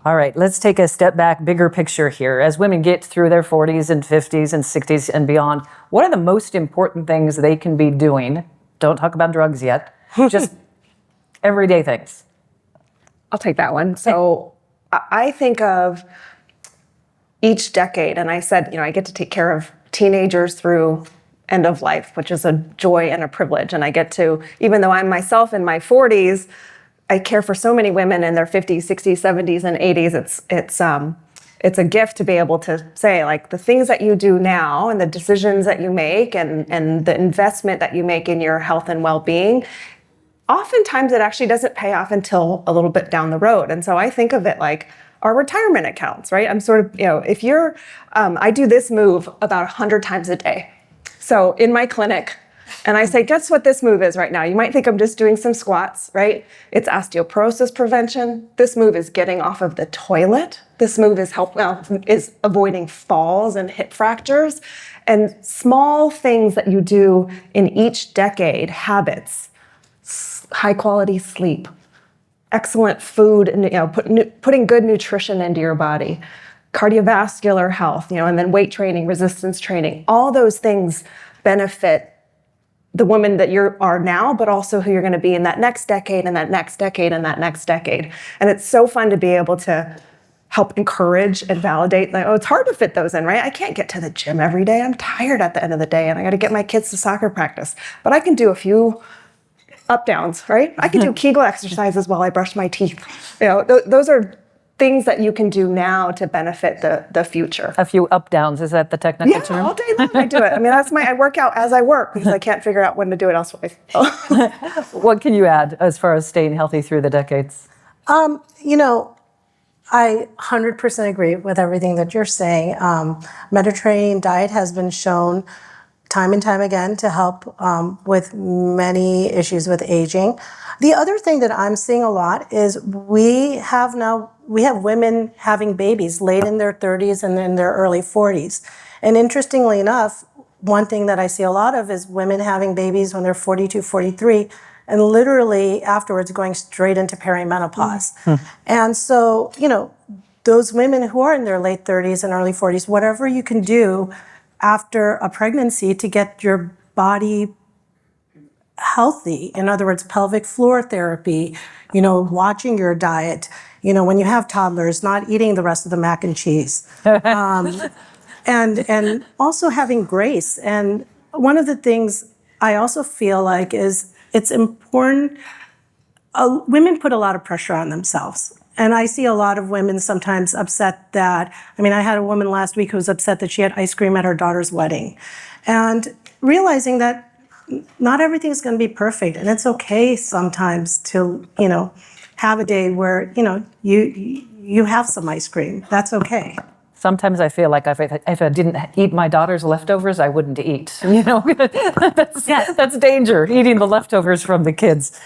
All right, let's take a step back, bigger picture here. As women get through their 40s and 50s and 60s and beyond, what are the most important things they can be doing? Don't talk about drugs yet, just everyday things. I'll take that one. So I think of each decade, and I said, I get to take care of teenagers through end of life, which is a joy and a privilege. And I get to, even though I'm myself in my 40s, I care for so many women in their 50s, 60s, 70s, and 80s. It's a gift to be able to say, like, the things that you do now and the decisions that you make and the investment that you make in your health and well-being, oftentimes it actually doesn't pay off until a little bit down the road. And so I think of it like our retirement accounts, right? I'm sort of, if you're, I do this move about 100 times a day. So in my clinic, and I say, guess what this move is right now? You might think I'm just doing some squats, right? It's osteoporosis prevention. This move is getting off of the toilet. This move is is avoiding falls and hip fractures. And small things that you do in each decade, habits, high quality sleep, excellent food, and putting good nutrition into your body, cardiovascular health, and then weight training, resistance training. All those things benefit the woman that you are now, but also who you're going to be in that next decade and that next decade and that next decade. And it's so fun to be able to help encourage and validate, like, it's hard to fit those in, right? I can't get to the gym every day. I'm tired at the end of the day and I got to get my kids to soccer practice. But I can do a few up downs, right? I can do Kegel exercises while I brush my teeth. Those are things that you can do now to benefit the future. A few up downs, is that the technical term? Yeah, all day long I do it. I mean, I work out as I work because I can't figure out when to do it elsewise. What can you add as far as staying healthy through the decades? I 100% agree with everything that you're saying. Mediterranean diet has been shown time and time again to help with many issues with aging. The other thing that I'm seeing a lot is we have women having babies late in their 30s and in their early 40s. And interestingly enough, one thing that I see a lot of is women having babies when they're 42, 43, and literally afterwards going straight into perimenopause. Mm-hmm. And so, those women who are in their late 30s and early 40s, whatever you can do after a pregnancy to get your body healthy, in other words, pelvic floor therapy, watching your diet, when you have toddlers, not eating the rest of the mac and cheese, and also having grace. And one of the things I also feel like is it's important, women put a lot of pressure on themselves. And I see a lot of women sometimes upset that, I had a woman last week who was upset that she had ice cream at her daughter's wedding. And realizing that not everything's going to be perfect. And it's okay sometimes to, have a day where, you have some ice cream. That's okay. Sometimes I feel like if I didn't eat my daughter's leftovers, I wouldn't eat. That's danger, eating the leftovers from the kids.